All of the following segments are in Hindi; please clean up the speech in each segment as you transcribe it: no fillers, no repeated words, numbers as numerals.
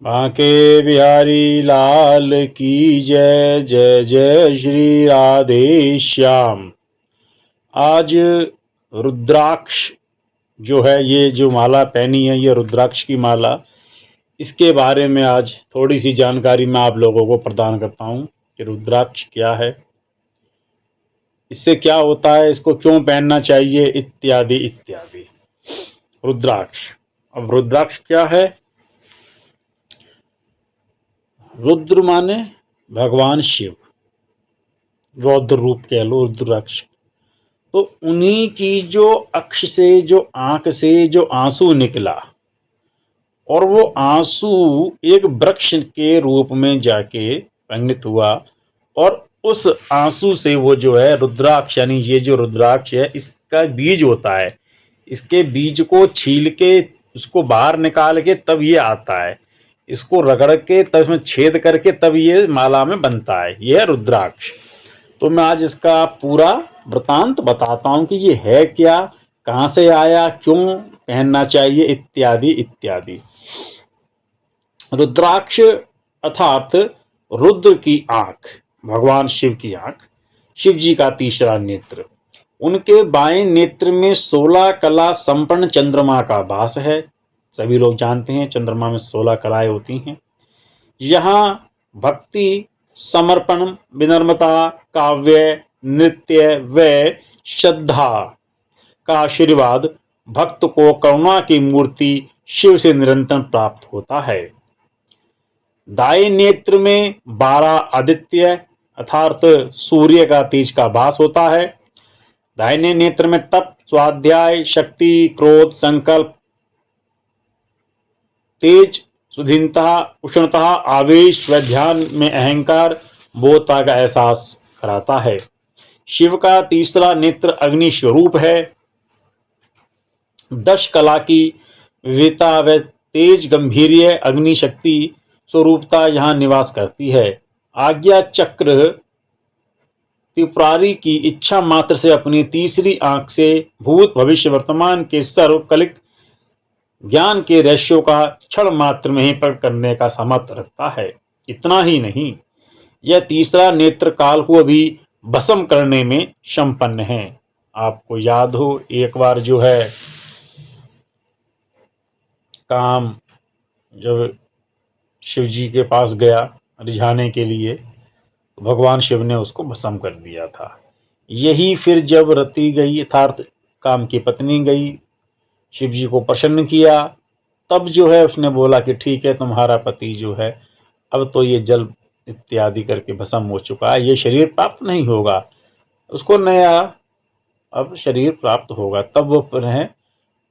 बांके बिहारी लाल की जय। जय जय श्री राधे श्याम। आज रुद्राक्ष जो है, ये जो माला पहनी है, ये रुद्राक्ष की माला, इसके बारे में आज थोड़ी सी जानकारी मैं आप लोगों को प्रदान करता हूँ कि रुद्राक्ष क्या है, इससे क्या होता है, इसको क्यों पहनना चाहिए, इत्यादि इत्यादि। रुद्राक्ष, अब रुद्राक्ष क्या है? रुद्र माने भगवान शिव, रौद्र रूप कह लो रुद्राक्ष। तो उन्हीं की जो अक्ष से, जो आंख से जो आंसू निकला, और वो आंसू एक वृक्ष के रूप में जाके परिणित हुआ, और उस आंसू से वो जो है रुद्राक्ष, यानी ये जो रुद्राक्ष है, इसका बीज होता है। इसके बीज को छील के उसको बाहर निकाल के तब ये आता है, इसको रगड़ के तब इसमें छेद करके तब ये माला में बनता है। ये है रुद्राक्ष। तो मैं आज इसका पूरा वृतांत बताता हूँ कि ये है क्या, कहाँ से आया, क्यों पहनना चाहिए, इत्यादि इत्यादि। रुद्राक्ष अर्थात रुद्र की आंख, भगवान शिव की आंख, शिव जी का तीसरा नेत्र। उनके बाएं नेत्र में 16 कला संपन्न चंद्रमा का वास है। सभी लोग जानते हैं चंद्रमा में 16 कलाएं होती हैं। यहाँ भक्ति, समर्पण, विनम्रता, काव्य, नृत्य व श्रद्धा का आशीर्वाद भक्त को करुणा की मूर्ति शिव से निरंतर प्राप्त होता है। दाएं नेत्र में 12 आदित्य अर्थात सूर्य का तेज का वास होता है। दाहिने नेत्र में तप, स्वाध्याय, शक्ति, क्रोध, संकल्प, तेज, सुधीनता, उष्णता, आवेश व ध्यान में अहंकार, बोधता का एहसास कराता है। शिव का तीसरा नेत्र अग्नि स्वरूप है। 10 कला की विविधता व तेज, गंभीर्य, अग्नि शक्ति स्वरूपता यहाँ निवास करती है। आज्ञा चक्र त्रिपुरारी की इच्छा मात्र से अपनी तीसरी आंख से भूत, भविष्य, वर्तमान के सर्वकालिक ज्ञान के रहस्यों का क्षण मात्र में ही प्रकट करने का सामर्थ्य रखता है। इतना ही नहीं, यह तीसरा नेत्र काल को भी भस्म करने में संपन्न है। आपको याद हो, एक बार जो है काम जब शिव जी के पास गया रिझाने के लिए, तो भगवान शिव ने उसको भस्म कर दिया था। यही फिर जब रति गई अर्थात काम की पत्नी गई, शिव जी को प्रसन्न किया, तब जो है उसने बोला कि ठीक है, तुम्हारा पति जो है अब तो ये जल इत्यादि करके भस्म हो चुका है, ये शरीर प्राप्त नहीं होगा, उसको नया अब शरीर प्राप्त होगा। तब वो पुनः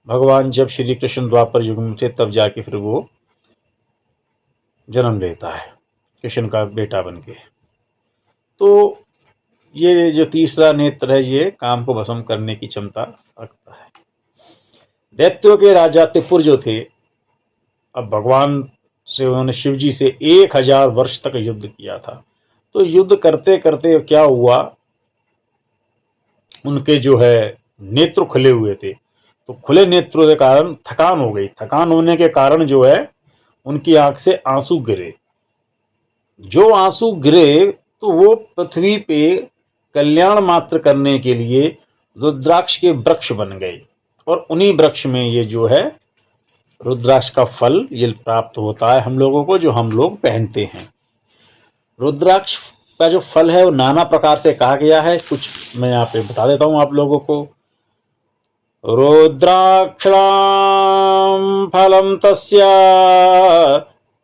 भगवान जब श्री कृष्ण द्वापर युग में थे, तब जाके फिर वो जन्म लेता है कृष्ण का बेटा बन के। तो ये जो तीसरा नेत्र है, ये काम को भस्म करने की क्षमता रखता है। दैत्यों के राजा त्रिपुर जो थे, अब भगवान से उन्होंने शिव जी से 1000 वर्ष तक युद्ध किया था। तो युद्ध करते करते क्या हुआ, उनके जो है नेत्र खुले हुए थे, तो खुले नेत्रों के कारण थकान हो गई। थकान होने के कारण जो है उनकी आंख से आंसू गिरे। जो आंसू गिरे तो वो पृथ्वी पे कल्याण मात्र करने के लिए रुद्राक्ष के वृक्ष बन गए, और उन्हीं वृक्ष में ये जो है रुद्राक्ष का फल ये प्राप्त होता है हम लोगों को, जो हम लोग पहनते हैं। रुद्राक्ष का जो फल है वो नाना प्रकार से कहा गया है, कुछ मैं यहाँ पे बता देता हूँ आप लोगों को। रुद्राक्षां फलं तस्य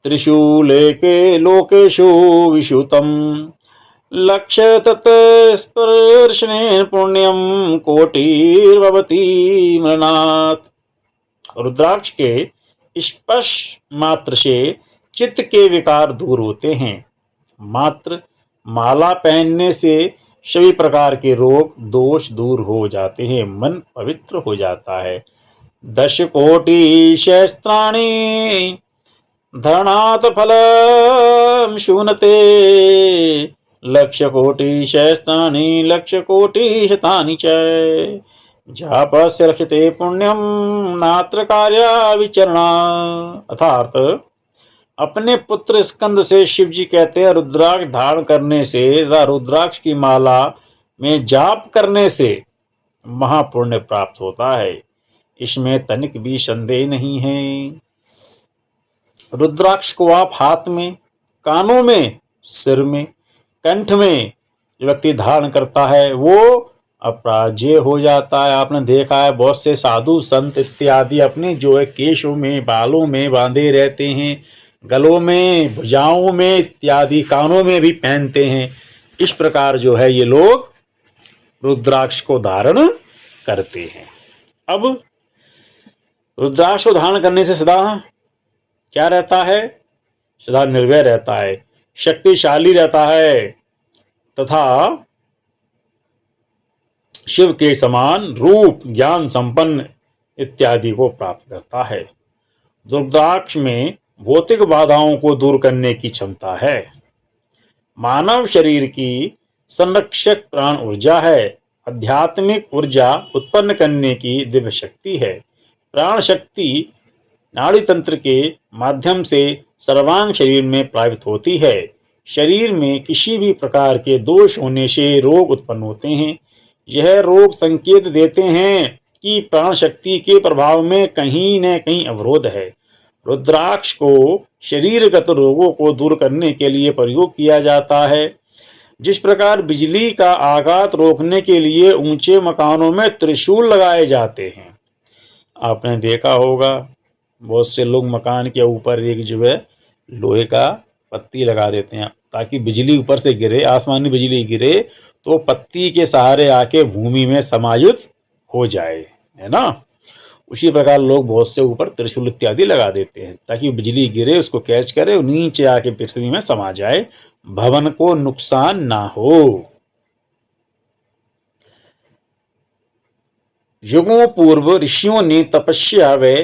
त्रिशूलेके लोकेषु विशुतं लक्ष्य तत् स्पर्शनेन पुण्यं कोटिर्भवति मृणात्। रुद्राक्ष के स्पर्श मात्र से चित्त के विकार दूर होते हैं। मात्र माला पहनने से सभी प्रकार के रोग दोष दूर हो जाते हैं, मन पवित्र हो जाता है। 10 कोटि शस्त्राणि धरणात् फलं शून्यते लक्ष्य कोटि शस्त्राणि लक्ष्य कोटि शतानि च जापस्य रक्षते पुण्यम नात्र कार्य विचरणा। अर्थात अपने पुत्र स्कंद से शिव जी कहते हैं रुद्राक्ष धारण करने से तथा रुद्राक्ष की माला में जाप करने से महापुण्य प्राप्त होता है। इसमें तनिक भी संदेह नहीं है। रुद्राक्ष को आप हाथ में, कानों में, सिर में, कंठ में जो व्यक्ति धारण करता है वो अपराजेय हो जाता है। आपने देखा है बहुत से साधु संत इत्यादि अपने जो है केशों में, बालों में बांधे रहते हैं, गलों में, भुजाओं में इत्यादि, कानों में भी पहनते हैं। इस प्रकार जो है ये लोग रुद्राक्ष को धारण करते हैं। अब रुद्राक्ष को धारण करने से सदा क्या रहता है? सदा निर्भय रहता है, शक्तिशाली रहता है तथा शिव के समान रूप, ज्ञान संपन्न इत्यादि को प्राप्त करता है। रुद्राक्ष में भौतिक बाधाओं को दूर करने की क्षमता है। मानव शरीर की संरक्षक प्राण ऊर्जा है। आध्यात्मिक ऊर्जा उत्पन्न करने की दिव्य शक्ति है। प्राण शक्ति नाड़ी तंत्र के माध्यम से सर्वांग शरीर में प्राप्त होती है। शरीर में किसी भी प्रकार के दोष होने से रोग उत्पन्न होते हैं। यह रोग संकेत देते हैं कि प्राण शक्ति के प्रभाव में कहीं न कहीं अवरोध है। रुद्राक्ष को शरीरगत रोगों को दूर करने के लिए प्रयोग किया जाता है। जिस प्रकार बिजली का आघात रोकने के लिए ऊंचे मकानों में त्रिशूल लगाए जाते हैं। आपने देखा होगा बहुत से लोग मकान के ऊपर एक जो है लोहे का पत्ती लगा देते हैं ताकि बिजली ऊपर से गिरे, आसमानी बिजली गिरे तो पत्ती के सहारे आके भूमि में समायुक्त हो जाए, है ना। उसी प्रकार लोग बहुत से ऊपर त्रिशूल इत्यादि लगा देते हैं ताकि बिजली गिरे, उसको कैच करे और नीचे आके पृथ्वी में समा जाए, भवन को नुकसान ना हो। युगों पूर्व ऋषियों ने तपस्या व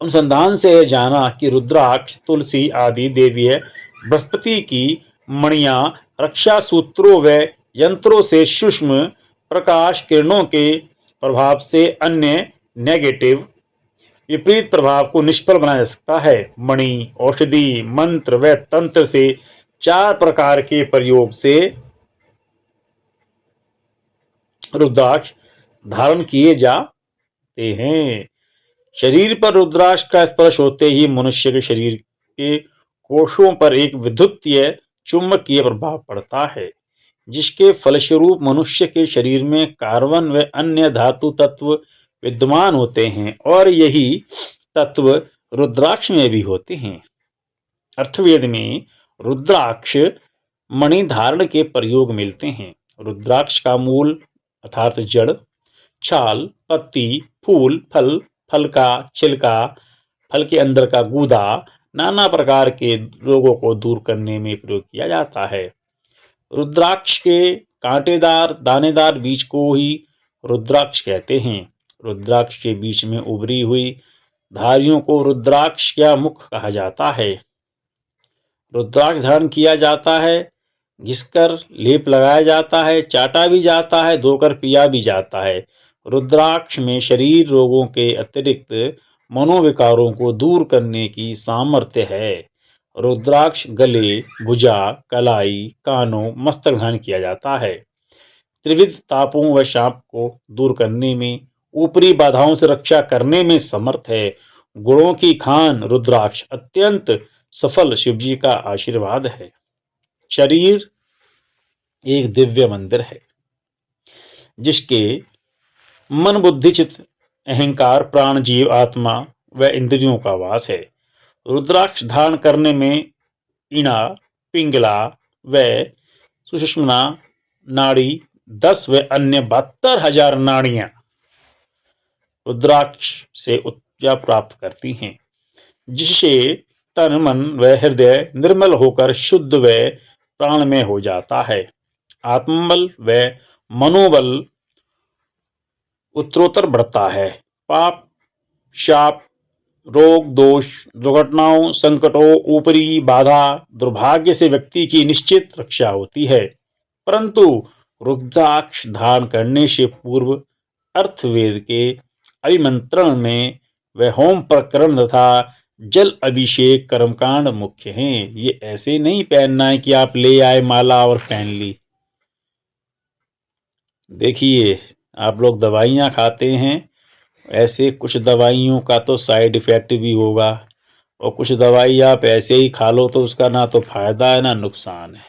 अनुसंधान से जाना कि रुद्राक्ष, तुलसी आदि देवीय बृहस्पति की मणियां रक्षा सूत्रों व यंत्रों से सूक्ष्म प्रकाश किरणों के प्रभाव से अन्य नेगेटिव विपरीत प्रभाव को निष्फल बनाया जा सकता है। मणि, औषधि, मंत्र व तंत्र से 4 प्रकार के प्रयोग से रुद्राक्ष धारण किए जाते हैं। शरीर पर रुद्राक्ष का स्पर्श होते ही मनुष्य के शरीर के कोशों पर एक विद्युतीय चुंबकीय प्रभाव पड़ता है, जिसके फलस्वरूप मनुष्य के शरीर में कार्बन व अन्य धातु तत्व विद्यमान होते हैं और यही तत्व रुद्राक्ष में भी होते हैं। अर्थवेद में रुद्राक्ष मणि धारण के प्रयोग मिलते हैं। रुद्राक्ष का मूल अर्थात जड़, छाल, पत्ती, फूल, फल, फल का छिलका, फल के अंदर का गूदा नाना प्रकार के रोगों को दूर करने में प्रयोग किया जाता है। रुद्राक्ष के कांटेदार दानेदार बीज को ही रुद्राक्ष कहते हैं। रुद्राक्ष के बीच में उभरी हुई धारियों को रुद्राक्ष का मुख कहा जाता है। रुद्राक्ष धारण किया जाता है, घिसकर लेप लगाया जाता है, चाटा भी जाता है, धोकर पिया भी जाता है। रुद्राक्ष में शरीर रोगों के अतिरिक्त मनोविकारों को दूर करने की सामर्थ्य है। रुद्राक्ष गले, भुजा, कलाई, कानों, मस्तक धारण किया जाता है। त्रिविध तापों व शाप को दूर करने में, ऊपरी बाधाओं से रक्षा करने में समर्थ है। गुणों की खान रुद्राक्ष अत्यंत सफल शिवजी का आशीर्वाद है। शरीर एक दिव्य मंदिर है जिसके मन, बुद्धि, चित्त, अहंकार, प्राण, जीव, आत्मा व इंद्रियों का वास है। रुद्राक्ष धारण करने में इणा, पिंगला व सुषुम्ना नाड़ी 10 व अन्य 72,000 नाड़ियां रुद्राक्ष से ऊर्जा प्राप्त करती हैं, जिससे तन, मन व हृदय निर्मल होकर शुद्ध व प्राणमय हो जाता है। आत्मबल व मनोबल उत्तरोत्तर बढ़ता है। पाप, शाप, रोग, दोष, दुर्घटनाओं, संकटों, ऊपरी बाधा, दुर्भाग्य से व्यक्ति की निश्चित रक्षा होती है। परंतु रुद्राक्ष धारण करने से पूर्व अर्थवेद के अभिमंत्रण में व होम प्रकरण तथा जल अभिषेक कर्मकांड मुख्य हैं। ये ऐसे नहीं पहनना है कि आप ले आए माला और पहन ली। देखिए, आप लोग दवाइयाँ खाते हैं, ऐसे कुछ दवाइयों का तो साइड इफ़ेक्ट भी होगा, और कुछ दवाई आप ऐसे ही खा लो तो उसका ना तो फ़ायदा है ना नुकसान है।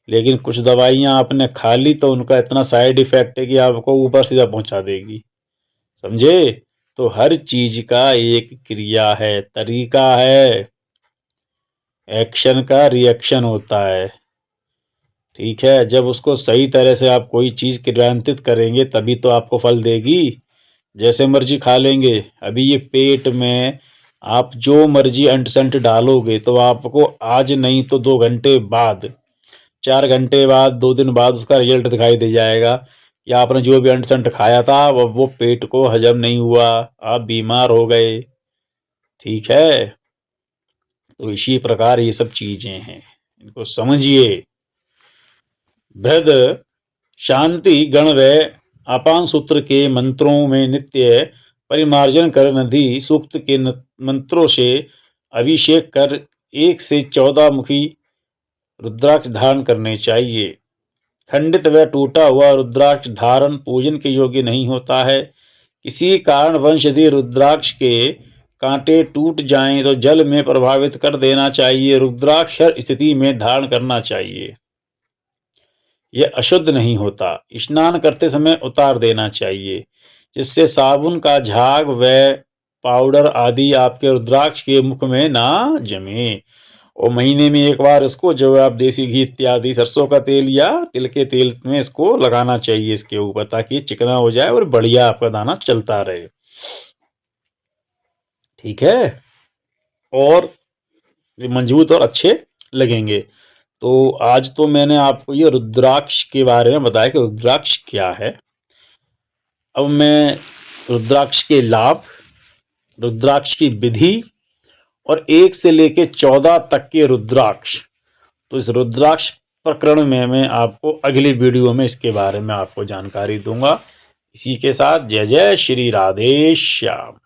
लेकिन कुछ दवाइयाँ आपने खा ली तो उनका इतना साइड इफ़ेक्ट है कि आपको ऊपर सीधा पहुँचा देगी, समझे? तो हर चीज़ का एक क्रिया है, तरीका है। एक्शन का रिएक्शन होता है, ठीक है? जब उसको सही तरह से आप कोई चीज़ क्रियान्वित करेंगे तभी तो आपको फल देगी। जैसे मर्जी खा लेंगे, अभी ये पेट में आप जो मर्जी अंट-शंट डालोगे तो आपको आज नहीं तो 2 घंटे बाद, 4 घंटे बाद, 2 दिन बाद उसका रिजल्ट दिखाई दे जाएगा कि आपने जो भी अंट-शंट खाया था वो पेट को हजम नहीं हुआ, आप बीमार हो गए, ठीक है? तो इसी प्रकार ये सब चीज़ें हैं, इनको समझिए। बृहद शांति गण व अपान सूत्र के मंत्रों में नित्य परिमार्जन कर नदी सूक्त के मंत्रों से अभिषेक कर 1 से 14 मुखी रुद्राक्ष धारण करने चाहिए। खंडित व टूटा हुआ रुद्राक्ष धारण पूजन के योग्य नहीं होता है। किसी कारणवश यदि रुद्राक्ष के कांटे टूट जाएं तो जल में प्रभावित कर देना चाहिए। रुद्राक्ष हर स्थिति में धारण करना चाहिए, यह अशुद्ध नहीं होता। स्नान करते समय उतार देना चाहिए, जिससे साबुन का झाग व पाउडर आदि आपके रुद्राक्ष के मुख में ना जमे। और महीने में एक बार इसको जो आप देसी घी इत्यादि सरसों का तेल या तिल के तेल में इसको लगाना चाहिए इसके ऊपर, ताकि चिकना हो जाए और बढ़िया आपका दाना चलता रहे, ठीक है? और मजबूत और अच्छे लगेंगे। तो आज तो मैंने आपको ये रुद्राक्ष के बारे में बताया कि रुद्राक्ष क्या है। अब मैं रुद्राक्ष के लाभ, रुद्राक्ष की विधि और 1 से लेके 14 तक के रुद्राक्ष, तो इस रुद्राक्ष प्रकरण में मैं आपको अगली वीडियो में इसके बारे में आपको जानकारी दूंगा। इसी के साथ जय जय श्री राधे श्याम।